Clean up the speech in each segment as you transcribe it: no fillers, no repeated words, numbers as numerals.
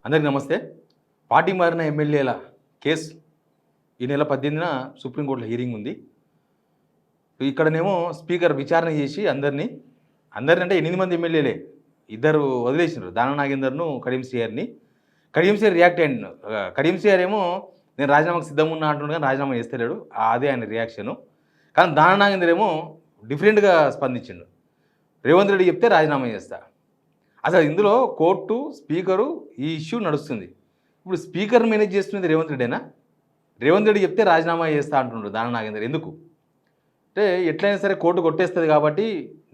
అందరికీ నమస్తే. పార్టీ మారిన ఎమ్మెల్యేల కేసు ఈ నెల 18న సుప్రీంకోర్టులో హీరింగ్ ఉంది. ఇక్కడనేమో స్పీకర్ విచారణ చేసి అందరిని అంటే 8 మంది ఎమ్మెల్యేలే, ఇద్దరు వదిలేసినారు, దానం నాగేందర్ను కడియం శ్రీహరిని. కడియం శ్రీహరి రియాక్ట్ అయ్యిండు. కడియం శ్రీహరి ఏమో నేను రాజీనామాకు సిద్ధంగా ఉన్నా అంటున్నాడు, కానీ రాజీనామా చేస్తలేడు. అదే ఆయన రియాక్షను. కానీ దానం నాగేందర్ ఏమో డిఫరెంట్గా స్పందించిండు. రేవంత్ రెడ్డి చెప్తే రాజీనామా చేస్తా. అసలు ఇందులో కోర్టు, స్పీకరు ఈ ఇష్యూ నడుస్తుంది. ఇప్పుడు స్పీకర్ మేనేజ్ చేస్తున్నది రేవంత్ రెడ్డేనా? రేవంత్ రెడ్డి చెప్తే రాజీనామా చేస్తా అంటున్నాడు దానం నాగేందర్. ఎందుకు అంటే ఎట్లయినా సరే కోర్టు కొట్టేస్తుంది కాబట్టి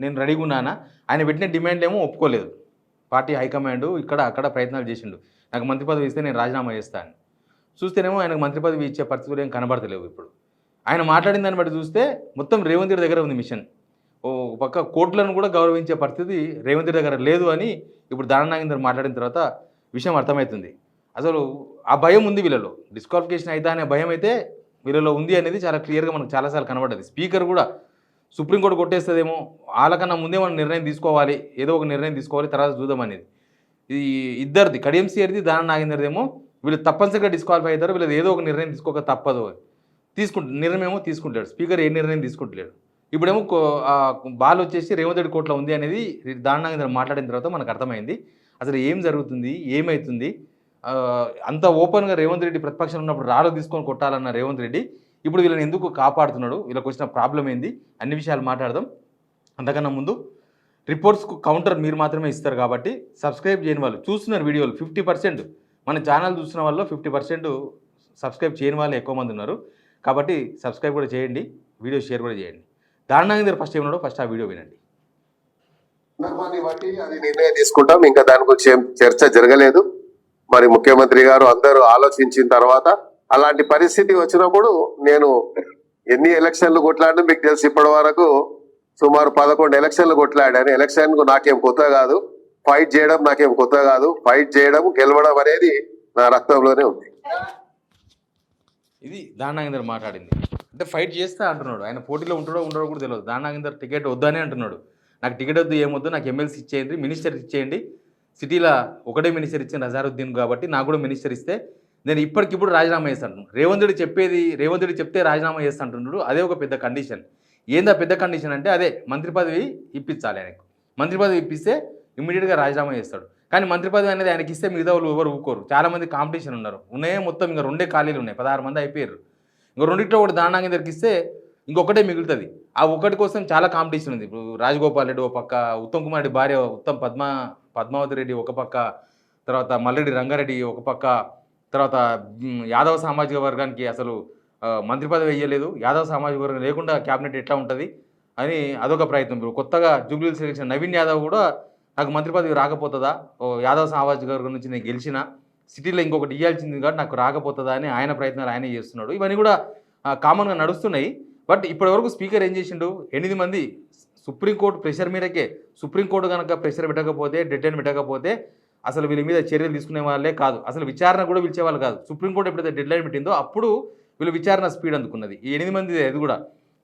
నేను రెడీగా ఉన్నానా. ఆయన పెట్టిన డిమాండ్ ఏమో ఒప్పుకోలేదు. పార్టీ హైకమాండ్ ఇక్కడ అక్కడ ప్రయత్నాలు చేసిండు, నాకు మంత్రి పదవి ఇస్తే నేను రాజీనామా చేస్తాను. చూస్తేనేమో ఆయనకు మంత్రి పదవి ఇచ్చే పరిస్థితులు ఏం కనబడతలేవు. ఇప్పుడు ఆయన మాట్లాడిన దాన్ని బట్టి చూస్తే మొత్తం రేవంత్ రెడ్డి దగ్గర ఉంది మిషన్. ఓ పక్క కోర్టులను కూడా గౌరవించే పరిస్థితి రేవంత్ రెడ్డి దగ్గర లేదు అని ఇప్పుడు దానం నాగేందర్ మాట్లాడిన తర్వాత విషయం అర్థమవుతుంది. అసలు ఆ భయం ఉంది వీళ్ళలో, డిస్క్వాలిఫికేషన్ అవుతా అనే భయం అయితే వీళ్ళలో ఉంది అనేది చాలా క్లియర్గా మనకు చాలాసార్లు కనబడ్డది. స్పీకర్ కూడా సుప్రీంకోర్టు కొట్టేస్తుందేమో, వాళ్ళకన్నా ముందే మనం నిర్ణయం తీసుకోవాలి, ఏదో ఒక నిర్ణయం తీసుకోవాలి, తర్వాత చూద్దాం అనేది. ఈ ఇద్దరిది, కడియం శ్రీహరిది, దానం నాగేందర్దేమో వీళ్ళు తప్పనిసరిగా డిస్క్వాలిఫై అవుతారు, వీళ్ళది ఏదో ఒక నిర్ణయం తీసుకోక తప్పదు. నిర్ణయం ఏమో తీసుకుంటాడు, స్పీకర్ ఏ నిర్ణయం తీసుకుంటలేడు. ఇప్పుడేమో బాల్ వచ్చేసి రేవంత్ రెడ్డి కోర్టులో ఉంది అనేది దానం నాగేందర్ మాట్లాడిన తర్వాత మనకు అర్థమైంది. అసలు ఏం జరుగుతుంది, ఏమవుతుంది. అంత ఓపెన్గా రేవంత్ రెడ్డి ప్రతిపక్షంలో ఉన్నప్పుడు రాళ్ళు తీసుకొని కొట్టాలన్న రేవంత్ రెడ్డి ఇప్పుడు వీళ్ళని ఎందుకు కాపాడుతున్నాడు, వీళ్ళకి వచ్చిన ప్రాబ్లం ఏంది, అన్ని విషయాలు మాట్లాడదాం. అంతకన్నా ముందు రిపోర్ట్స్కు కౌంటర్ మీరు మాత్రమే ఇస్తారు కాబట్టి సబ్స్క్రైబ్ చేయని వాళ్ళు, చూస్తున్నారు వీడియోలు 50%, మన ఛానల్ చూస్తున్న వాళ్ళు 50% సబ్స్క్రైబ్ చేయని వాళ్ళు ఎక్కువ మంది ఉన్నారు. కాబట్టి సబ్స్క్రైబ్ కూడా చేయండి, వీడియో షేర్ కూడా చేయండి. దానం నాగేందర్ ఫస్ట్ ఏమన్నాడో ఫస్ట్ ఆ వీడియో వినండి. సందర్భాన్ని బట్టి అది నిర్ణయం తీసుకుంటాం. ఇంకా దాని గురించి ఏం చర్చ జరగలేదు. మరి ముఖ్యమంత్రి గారు అందరూ ఆలోచించిన తర్వాత అలాంటి పరిస్థితి వచ్చినప్పుడు నేను ఎన్ని ఎలక్షన్లు కొట్లాడినా మీకు తెలిసి ఇప్పటి వరకు సుమారు 11 ఎలక్షన్లు కొట్లాడాను. ఎలక్షన్ కు నాకేం కొత్త కాదు, ఫైట్ చేయడం నాకేం కొత్త కాదు. ఫైట్ చేయడం, గెలవడం అనేది నా రక్తంలోనే ఉంది. ఇది దానం నాగేందర్ మాట్లాడింది. అంటే ఫైట్ చేస్తా అంటున్నాడు. ఆయన పోటీలో ఉంటాడో ఉండడో కూడా తెలియదు. దానం నాగేందర్ టికెట్ వద్దనే అంటున్నాడు. నాకు టికెట్ వద్దు, ఏమొద్దు, నాకు ఎమ్మెల్సీ ఇచ్చేయండి, మినిస్టర్ ఇచ్చేయండి. సిటీలో ఒకటే మినిస్టర్ ఇచ్చిన నజారుద్దీన్ కాబట్టి నాకు కూడా మినిస్టర్ ఇస్తే నేను ఇప్పటికిప్పుడు రాజీనామా చేస్తాను. రేవంత్ రెడ్డి చెప్తే రాజీనామా చేస్తా అంటున్నాడు. అదే ఒక పెద్ద కండిషన్. ఏందా పెద్ద కండిషన్ అంటే అదే మంత్రి పదవి ఇప్పించాలి ఆయనకు. మంత్రి పదవి ఇప్పిస్తే ఇమ్మీడియట్గా రాజీనామా చేస్తాడు. కానీ మంత్రి పదవి అనేది ఆయనకి ఇస్తే మిగతా వాళ్ళు ఎవరు ఊరుకోరు. చాలామంది కాంపిటీషన్ ఉన్నారు, ఉన్నాయే మొత్తం ఇంకా 2 ఖాళీలు ఉన్నాయి, 16 మంది అయిపోయారు. ఇంకో 2 ఒకటి దానం నాగేందర్కి ఇస్తే ఇంకొకటే మిగులుతుంది. ఆ ఒకటి కోసం చాలా కాంపిటీషన్ ఉంది. ఇప్పుడు రాజగోపాల్ రెడ్డి ఒక పక్క, ఉత్తమ్ కుమార్ రెడ్డి భార్య పద్మావతి రెడ్డి ఒక పక్క, తర్వాత మల్లెడ్డి రంగారెడ్డి ఒక పక్క, తర్వాత యాదవ సామాజిక వర్గానికి అసలు మంత్రి పదవి వేయలేదు, యాదవ్ సామాజిక వర్గం లేకుండా క్యాబినెట్ ఎట్లా ఉంటుంది అని అదొక ప్రయత్నం. ఇప్పుడు కొత్తగా జూబ్లీ సెలక్షన్ నవీన్ యాదవ్ కూడా నాకు మంత్రి పదవి రాకపోతుందా, యాదవ్ సామాజిక వర్గం నుంచి నేను గెలిచిన, సిటీలో ఇంకొకటి ఇవ్వాల్సింది కాబట్టి నాకు రాకపోతుందా అని ఆయన ప్రయత్నాలు ఆయనే చేస్తున్నాడు. ఇవన్నీ కూడా కామన్గా నడుస్తున్నాయి. బట్ ఇప్పటివరకు స్పీకర్ ఏం చేసిండు, 8 మంది సుప్రీంకోర్టు ప్రెషర్ మీదకే, సుప్రీంకోర్టు కనుక ప్రెషర్ పెట్టకపోతే, డెడ్లైన్ పెట్టకపోతే అసలు వీళ్ళ మీద చర్యలు తీసుకునే వాళ్ళే కాదు, అసలు విచారణ కూడా పిలిచేవాళ్ళు కాదు. సుప్రీంకోర్టు ఎప్పుడైతే డెడ్లైన్ పెట్టిందో అప్పుడు వీళ్ళు విచారణ స్పీడ్ అందుకున్నది. ఈ 8 మంది అది కూడా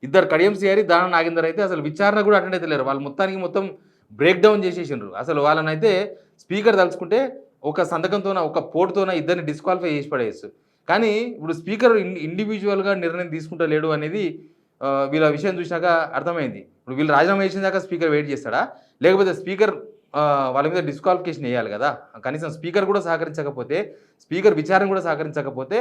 ఇద్దరు, కడియం శ్రీహరి, దానం నాగేందర్ అయితే అసలు విచారణ కూడా అటెండ్ అయితే లేరు. వాళ్ళు మొత్తం బ్రేక్ డౌన్ చేసేసిండ్రు. అసలు వాళ్ళనైతే స్పీకర్ తలుచుకుంటే ఒక సంతకంతోన, ఒక పోటుతోన ఇద్దరిని డిస్క్వాలిఫై చేసి పడేయచ్చు. కానీ ఇప్పుడు స్పీకర్ ఇండివిజువల్గా నిర్ణయం తీసుకుంటలేడు అనేది వీళ్ళ విషయం చూసినాక అర్థమైంది. ఇప్పుడు వీళ్ళు రాజీనామా చేసిన దాకా స్పీకర్ వెయిట్ చేస్తాడా, లేకపోతే స్పీకర్ వాళ్ళ మీద డిస్క్వాలిఫికేషన్ వేయాలి కదా. కనీసం స్పీకర్ కూడా సహకరించకపోతే, స్పీకర్ విచారణ కూడా సహకరించకపోతే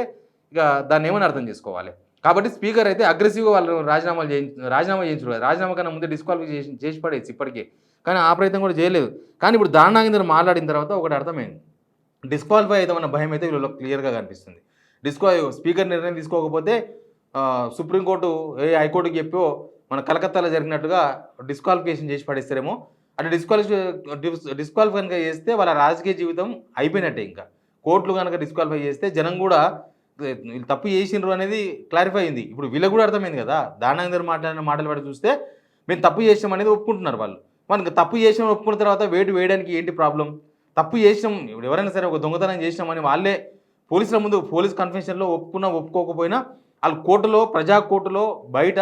ఇక దాన్ని ఏమని అర్థం చేసుకోవాలి. కాబట్టి స్పీకర్ అయితే అగ్రెసివ్గా వాళ్ళు రాజీనామా చేయించరు. రాజీనామా కన్నా ముందే డిస్క్వాలిఫికేషన్ చేసి పడేసి ఇప్పటికే, కానీ ఆ ప్రయత్నం కూడా చేయలేదు. కానీ ఇప్పుడు దానం నాగేందర్ మాట్లాడిన తర్వాత ఒకటి అర్థమైంది, డిస్క్వాలిఫై అవుతామన్న భయం అయితే వీళ్ళలో క్లియర్గా కనిపిస్తుంది. స్పీకర్ నిర్ణయం తీసుకోకపోతే సుప్రీంకోర్టు హైకోర్టుకి చెప్పో మన కలకత్తాలో జరిగినట్టుగా డిస్క్వాలిఫికేషన్ చేసి పడేస్తారేమో. అంటే డిస్క్వాలిఫై కనుక చేస్తే వాళ్ళ రాజకీయ జీవితం అయిపోయినట్టే. ఇంకా కోర్టులు కనుక డిస్క్వాలిఫై చేస్తే జనం కూడా వీళ్ళు తప్పు చేసిండ్రు అనేది క్లారిఫై అయింది. ఇప్పుడు వీళ్ళకి కూడా అర్థమైంది కదా. దానం నాగేందర్ మాట్లాడిన మాటలు బట్టి చూస్తే మేము తప్పు చేసాం అనేది ఒప్పుకుంటున్నారు వాళ్ళు. మనకు తప్పు చేసామని ఒప్పుకున్న తర్వాత వేటు వేయడానికి ఏంటి ప్రాబ్లం? తప్పు చేసినాం, ఇప్పుడు ఎవరైనా సరే ఒక దొంగతనం చేసినామని వాళ్ళే పోలీసుల ముందు పోలీస్ కన్ఫెషన్లో ఒప్పుకోకపోయినా వాళ్ళు కోర్టులో, ప్రజా కోర్టులో బయట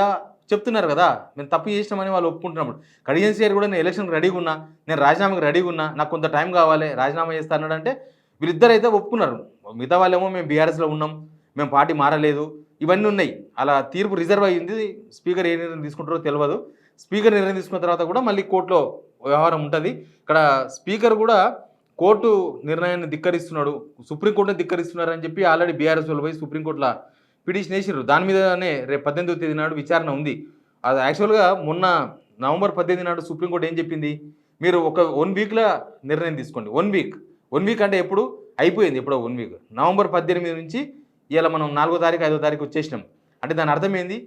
చెప్తున్నారు కదా మేము తప్పు చేసినామని వాళ్ళు ఒప్పుకుంటున్నప్పుడు. కడియం శ్రీహరి కూడా నేను ఎలక్షన్కి రెడీగా ఉన్నా, నేను రాజీనామాకి రెడీగా ఉన్నా, నాకు కొంత టైం కావాలి, రాజీనామా చేస్తా అన్నాడంటే వీళ్ళిద్దరు అయితే ఒప్పుకున్నారు. మిగతా వాళ్ళేమో మేము బీఆర్ఎస్లో ఉన్నాం, మేము పార్టీ మారలేదు, ఇవన్నీ ఉన్నాయి. అలా తీర్పు రిజర్వ్ అయ్యింది. స్పీకర్ ఏ నిర్ణయం తీసుకుంటారో తెలియదు. స్పీకర్ నిర్ణయం తీసుకున్న తర్వాత కూడా మళ్ళీ కోర్టులో వ్యవహారం ఉంటుంది. ఇక్కడ స్పీకర్ కూడా కోర్టు నిర్ణయాన్ని ధిక్కరిస్తున్నాడు, సుప్రీంకోర్టుని ధిక్కరిస్తున్నారు అని చెప్పి ఆల్రెడీ బీఆర్ఎస్ వాళ్ళు పోయి సుప్రీంకోర్టులో పిటిషన్ వేసిర్రు. దాని మీదనే రేపు 18వ తేదీ నాడు విచారణ ఉంది. అది యాక్చువల్గా మొన్న నవంబర్ 18 నాడు సుప్రీంకోర్టు ఏం చెప్పింది, మీరు ఒక 1 వీక్లో నిర్ణయం తీసుకోండి. 1 వీక్ అంటే ఎప్పుడు అయిపోయింది, ఎప్పుడో 1 వీక్. నవంబర్ 18 నుంచి ఇలా మనం 4వ తారీఖు 5వ తారీఖు వచ్చేసినాం. అంటే దాని అర్థం ఏంది,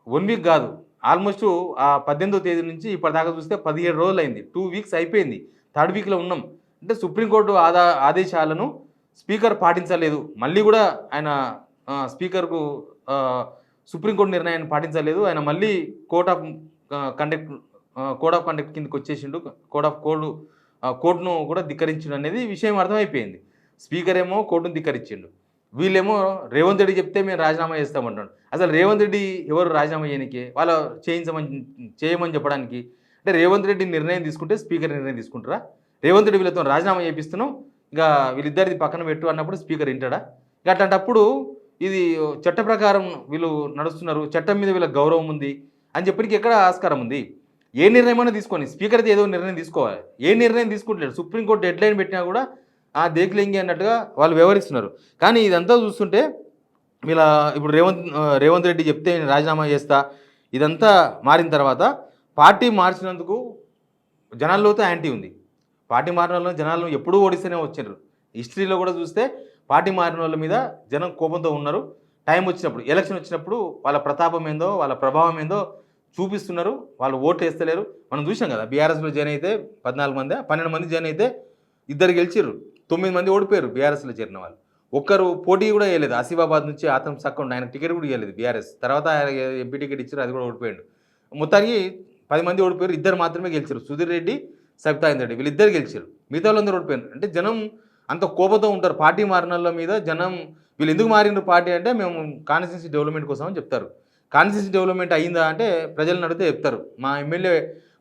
1 వీక్ కాదు, ఆల్మోస్ట్ ఆ 18వ తేదీ నుంచి ఇప్పటిదాకా చూస్తే 17 రోజులు అయింది. 2 వీక్స్ అయిపోయింది, 3rd వీక్లో ఉన్నాం. అంటే సుప్రీంకోర్టు ఆదేశాలను స్పీకర్ పాటించలేదు. మళ్ళీ కూడా ఆయన స్పీకర్కు సుప్రీంకోర్టు నిర్ణయాన్ని పాటించలేదు. ఆయన మళ్ళీ కోర్ట్ ఆఫ్ కండక్ట్ కిందకి వచ్చేసిండు. కోర్టును కూడా ధిక్కరించిండు అనేది విషయం అర్థమైపోయింది. స్పీకర్ ఏమో కోర్టును ధిక్కరించిండు, వీళ్ళేమో రేవంత్ రెడ్డి చెప్తే మేము రాజీనామా చేస్తామంటాడు. అసలు రేవంత్ రెడ్డి ఎవరు రాజీనామా చేయడానికి, వాళ్ళు చేయమని చెప్పడానికి? అంటే రేవంత్ రెడ్డి నిర్ణయం తీసుకుంటే స్పీకర్ నిర్ణయం తీసుకుంటారా? రేవంత్ రెడ్డి వీళ్ళతో రాజీనామా చేపిస్తున్నాం, ఇక వీళ్ళిద్దరిది పక్కన పెట్టు అన్నప్పుడు స్పీకర్ వింటాడా? ఇక అట్లాంటప్పుడు ఇది చట్ట ప్రకారం వీళ్ళు నడుస్తున్నారు, చట్టం మీద వీళ్ళకి గౌరవం ఉంది అని చెప్పడానికి ఎక్కడ ఆస్కారం ఉంది? ఏ నిర్ణయమైనా తీసుకొని స్పీకర్ అయితే ఏదో నిర్ణయం తీసుకోవాలి. ఏ నిర్ణయం తీసుకుంటలేడు. సుప్రీంకోర్టు డెడ్ లైన్ పెట్టినా కూడా ఆ దేకులింగి అన్నట్టుగా వాళ్ళు వ్యవహరిస్తున్నారు. కానీ ఇదంతా చూస్తుంటే వీళ్ళ ఇప్పుడు రేవంత్ రెడ్డి చెప్తే నేను రాజీనామా చేస్తా, ఇదంతా మారిన తర్వాత పార్టీ మార్చినందుకు జనాల్లోతో యాంటీ ఉంది. పార్టీ మారిన వాళ్ళని జనాలను ఎప్పుడూ ఓడిస్తేనే వచ్చారు. హిస్టరీలో కూడా చూస్తే పార్టీ మారిన వాళ్ళ మీద జనం కోపంతో ఉన్నారు. టైం వచ్చినప్పుడు, ఎలక్షన్ వచ్చినప్పుడు వాళ్ళ ప్రతాపం ఏందో, వాళ్ళ ప్రభావం ఏందో చూపిస్తున్నారు. వాళ్ళు ఓట్లు వేస్తలేరు. మనం చూసాం కదా, బీఆర్ఎస్లో జాయిన్ అయితే 14 మంది 12 మంది జాయిన్ అయితే 2 గెలిచిర్రు, 9 మంది ఓడిపోయారు బీఆర్ఎస్లో చేరిన వాళ్ళు. ఒక్కరు పోటీ కూడా వేయలేదు. ఆసిఫాబాద్ నుంచి ఆతం సక్కండి, ఆయన టికెట్ కూడా ఇవ్వలేదు బీఆర్ఎస్. తర్వాత ఆయన ఎంపీ టికెట్ ఇచ్చారు, అది కూడా ఓడిపోయాడు. మొత్తానికి 10 మంది ఓడిపోయారు, 2 మాత్రమే గెలిచారు. సుధీర్ రెడ్డి, సబితా ఇంద్రెడ్డి, వీళ్ళిద్దరు గెలిచారు, మిగతా వాళ్ళందరూ ఓడిపోయారు. అంటే జనం అంత కోపంతో ఉంటారు పార్టీ మారిన మీద. జనం వీళ్ళు ఎందుకు మారినారు పార్టీ అంటే మేము కాన్స్టిట్యూన్సీ డెవలప్మెంట్ కోసం అని చెప్తారు. కాన్స్టిట్యూన్సీ డెవలప్మెంట్ అయిందా అంటే ప్రజలను అడిగితే చెప్తారు, మా ఎమ్మెల్యే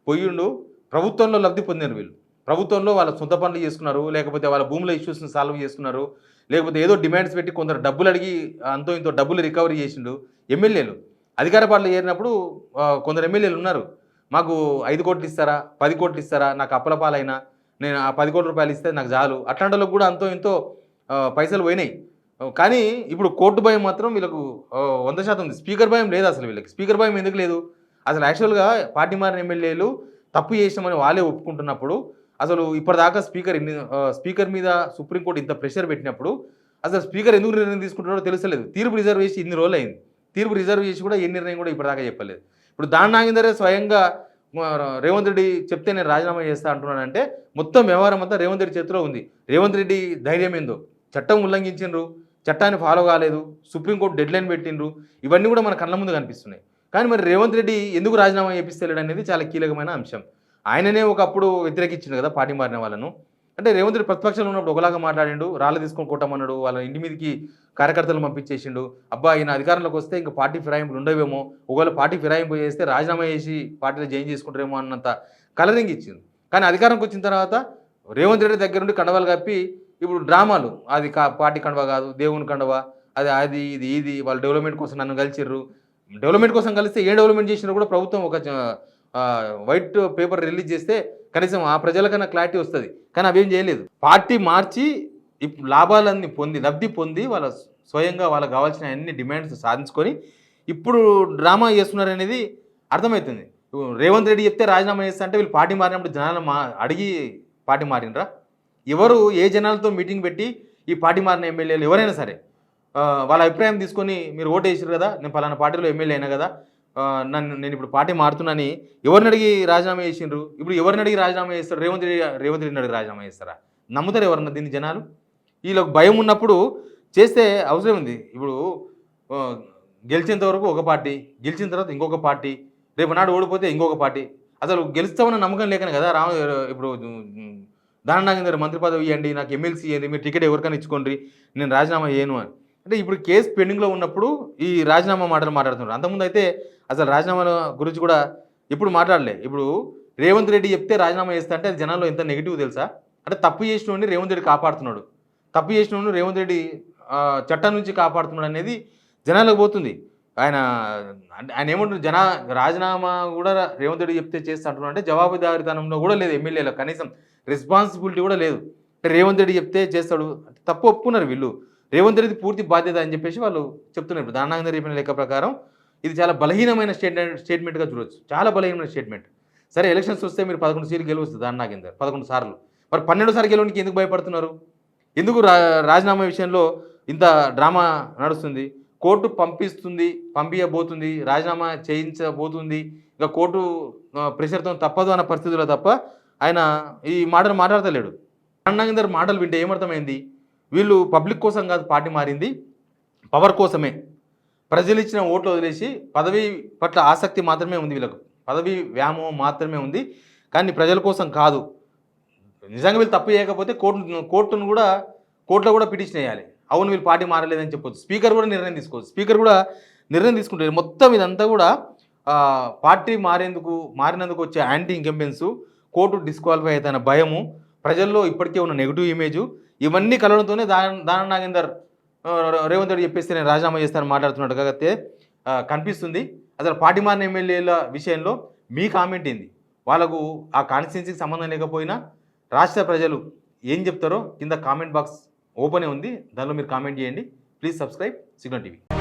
పోయిండు, ప్రభుత్వంలో లబ్ధి పొందారు. వీళ్ళు ప్రభుత్వంలో వాళ్ళ సొంత పనులు చేసుకున్నారు, లేకపోతే వాళ్ళ భూముల ఇష్యూస్ని సాల్వ్ చేసుకున్నారు, లేకపోతే ఏదో డిమాండ్స్ పెట్టి కొందరు డబ్బులు అడిగి అంతో ఇంతో డబ్బులు రికవరీ చేసిండు ఎమ్మెల్యేలు. అధికార పార్టీలో చేరినప్పుడు కొందరు ఎమ్మెల్యేలు ఉన్నారు, మాకు 5 కోట్లు ఇస్తారా, 10 కోట్లు ఇస్తారా, నాకు అప్పల పాలైనా నేను ఆ 10 కోట్ల రూపాయలు ఇస్తే నాకు చాలు, అట్లాంటి వాళ్ళకు కూడా అంతో ఇంతో పైసలు పోయినాయి. కానీ ఇప్పుడు కోర్టు భయం మాత్రం వీళ్ళకు 100% ఉంది. స్పీకర్ భయం లేదు అసలు వీళ్ళకి. స్పీకర్ భయం ఎందుకు లేదు? అసలు యాక్చువల్గా పార్టీ మారిన ఎమ్మెల్యేలు తప్పు చేసామని వాళ్ళే ఒప్పుకుంటున్నప్పుడు, అసలు ఇప్పటిదాకా స్పీకర్ మీద సుప్రీంకోర్టు ఇంత ప్రెషర్ పెట్టినప్పుడు అసలు స్పీకర్ ఎందుకు నిర్ణయం తీసుకుంటున్నారో తెలుసలేదు. తీర్పు రిజర్వ్ చేసి ఇన్ని రోజులు అయింది, తీర్పు రిజర్వ్ చేసి కూడా ఏ నిర్ణయం కూడా ఇప్పటిదాకా చెప్పలేదు. ఇప్పుడు దాని నాగేందరే స్వయంగా రేవంత్ రెడ్డి చెప్తే నేను రాజీనామా చేస్తా అంటున్నానంటే మొత్తం వ్యవహారం అంతా రేవంత్ రెడ్డి చేతిలో ఉంది. రేవంత్ రెడ్డి ధైర్యం ఏందో, చట్టం ఉల్లంఘించిండ్రు, చట్టాన్ని ఫాలో కాలేదు, సుప్రీంకోర్టు డెడ్ లైన్ పెట్టిండ్రు, ఇవన్నీ కూడా మన కళ్ళ ముందు కనిపిస్తున్నాయి. కానీ మరి రేవంత్ రెడ్డి ఎందుకు రాజీనామా చేపిస్తలేడు అనేది చాలా కీలకమైన అంశం. ఆయననే ఒకప్పుడు వ్యతిరేకించిండు కదా పార్టీ మారిన వాళ్ళను. అంటే రేవంత్ రెడ్డి ప్రతిపక్షంలో ఉన్నప్పుడు ఒకలాగా మాట్లాడిండు, రాళ్ళు తీసుకొని కొట్టమన్నాడు, వాళ్ళ ఇంటి మీదకి కార్యకర్తలు పంపించేసిండు. అబ్బా ఈయన అధికారంలోకి వస్తే ఇంకా పార్టీ ఫిరాయింపులు ఉండవేమో, ఒకవేళ పార్టీ ఫిరాయింపు చేస్తే రాజీనామా చేసి పార్టీలో జాయిన్ చేసుకుంటారేమో అన్నంత కలరింగ్ ఇచ్చింది. కానీ అధికారంకి వచ్చిన తర్వాత రేవంత్ రెడ్డి దగ్గర నుండి కండవాలు కప్పి ఇప్పుడు డ్రామాలు, అది పార్టీ కండవ కాదు, దేవుని కండవ, అది ఇది వాళ్ళు డెవలప్మెంట్ కోసం నన్ను కలిసిర్రు. డెవలప్మెంట్ కోసం కలిస్తే ఏ డెవలప్మెంట్ చేసినా కూడా ప్రభుత్వం ఒక వైట్ పేపర్ రిలీజ్ చేస్తే కనీసం ఆ ప్రజలకన్నా క్లారిటీ వస్తుంది. కానీ అవేం చేయలేదు. పార్టీ మార్చి లాభాలన్నీ లబ్ధి పొంది వాళ్ళ స్వయంగా వాళ్ళకి కావాల్సిన అన్ని డిమాండ్స్ సాధించుకొని ఇప్పుడు డ్రామా చేస్తున్నారు అనేది అర్థమవుతుంది. రేవంత్ రెడ్డి చెప్తే రాజీనామా చేస్తా అంటే వీళ్ళు పార్టీ మారినప్పుడు జనాలు అడిగి పార్టీ మారినరా? ఎవరు ఏ జనాలతో మీటింగ్ పెట్టి ఈ పార్టీ మారిన ఎమ్మెల్యేలు ఎవరైనా సరే వాళ్ళ అభిప్రాయం తీసుకొని మీరు ఓటు వేసారు కదా, నేను పలానా పార్టీలో ఎమ్మెల్యే అయినా కదా, నేను ఇప్పుడు పార్టీ మారుతున్నాని ఎవరిని అడిగి రాజీనామా చేసిండ్రు? ఇప్పుడు ఎవరిని అడిగి రాజీనామా చేస్తారు? రేవంత్ రెడ్డిని అడిగి రాజీనామా చేస్తారా? నమ్ముతారు ఎవరన్నా దీన్ని జనాలు? వీళ్ళకి భయం ఉన్నప్పుడు చేస్తే అవసరం ఉంది. ఇప్పుడు గెలిచేంత వరకు ఒక పార్టీ, గెలిచిన తర్వాత ఇంకొక పార్టీ, రేపు నాడు ఓడిపోతే ఇంకొక పార్టీ. అసలు గెలుస్తామన్న నమ్మకం లేకనే కదా ఇప్పుడు దాని నాగేందర్ మంత్రి పదవి ఇవ్వండి, నాకు ఎమ్మెల్సీ ఇవ్వండి, మీరు టికెట్ ఎవరికైనా ఇచ్చుకోండి, నేను రాజీనామా చేయను అని. అంటే ఇప్పుడు కేసు పెండింగ్లో ఉన్నప్పుడు ఈ రాజీనామా మాటలు మాట్లాడుతున్నారు. అంతకుముందు అయితే అసలు రాజీనామాల గురించి కూడా ఎప్పుడు మాట్లాడలే. ఇప్పుడు రేవంత్ రెడ్డి చెప్తే రాజీనామా చేస్తా అంటే అది జనాల్లో ఎంత నెగిటివ్ తెలుసా? అంటే తప్పు చేసినోడిని రేవంత్ రెడ్డి కాపాడుతున్నాడు, తప్పు చేసిన రేవంత్ రెడ్డి చట్టం నుంచి కాపాడుతున్నాడు అనేది జనాలకు పోతుంది. ఆయన ఆయన ఏమంటున్నారు, రాజీనామా కూడా రేవంత్ రెడ్డి చెప్తే చేస్తా అంటున్నాడు. అంటే జవాబుదారీతనంలో కూడా లేదు ఎమ్మెల్యేలో, కనీసం రెస్పాన్సిబిలిటీ కూడా లేదు. అంటే రేవంత్ రెడ్డి చెప్తే చేస్తాడు, తప్పు ఒప్పుకున్నారు వీళ్ళు. రేవంత్ రెడ్డి పూర్తి బాధ్యత అని చెప్పేసి వాళ్ళు చెప్తున్నారు. ఇప్పుడు దానాంగర్ చెప్పిన లెక్క ప్రకారం ఇది చాలా బలహీనమైన స్టేట్మెంట్గా చూడొచ్చు, చాలా బలహీనమైన స్టేట్మెంట్. సరే ఎలక్షన్స్ వస్తే మీరు 11 సీట్లు గెలుస్తుంది దానాగేందర్ 11 సార్లు, మరి 12 సార్లు గెలవడానికి ఎందుకు భయపడుతున్నారు? ఎందుకు రాజీనామా విషయంలో ఇంత డ్రామా నడుస్తుంది? కోర్టు పంపించబోతుంది, రాజీనామా చేయించబోతుంది, ఇక కోర్టు ప్రెషర్తో తప్పదు అన్న పరిస్థితుల్లో తప్ప ఆయన ఈ మాటలు మాట్లాడతలేడు. దానాగేందర్ మాటలు వింటే ఏమర్థమైంది? వీళ్ళు పబ్లిక్ కోసం కాదు పార్టీ మారింది, పవర్ కోసమే. ప్రజలు ఇచ్చిన ఓట్లు వదిలేసి పదవి పట్ల ఆసక్తి మాత్రమే ఉంది వీళ్ళకు, పదవి వ్యామోహం మాత్రమే ఉంది, కానీ ప్రజల కోసం కాదు. నిజంగా వీళ్ళు తప్పు చేయకపోతే కోర్టులో కూడా పిటిషన్ వేయాలి, అవును వీళ్ళు పార్టీ మారలేదని చెప్పొచ్చు. స్పీకర్ కూడా నిర్ణయం తీసుకోవచ్చు, స్పీకర్ కూడా నిర్ణయం తీసుకుంటారు. మొత్తం ఇదంతా కూడా పార్టీ మారినందుకు వచ్చే యాంటీ ఇంకంబెన్స్, కోర్టు డిస్క్వాలిఫై అవుతున్న భయము, ప్రజల్లో ఇప్పటికే ఉన్న నెగిటివ్ ఇమేజు, ఇవన్నీ కలవడంతోనే దానం నాగేందర్ రేవంత్ రెడ్డి చెప్పేస్తే నేను రాజీనామా చేస్తానని మాట్లాడుతున్నట్టు కాబట్టి కనిపిస్తుంది. అసలు పార్టీ మారిన ఎమ్మెల్యేల విషయంలో మీ కామెంట్ ఏంది? వాళ్ళకు ఆ కాన్స్టిట్యున్సీకి సంబంధం లేకపోయినా రాష్ట్ర ప్రజలు ఏం చెప్తారో కింద కామెంట్ బాక్స్ ఓపెనే ఉంది, దానిలో మీరు కామెంట్ చేయండి. Please subscribe signal TV.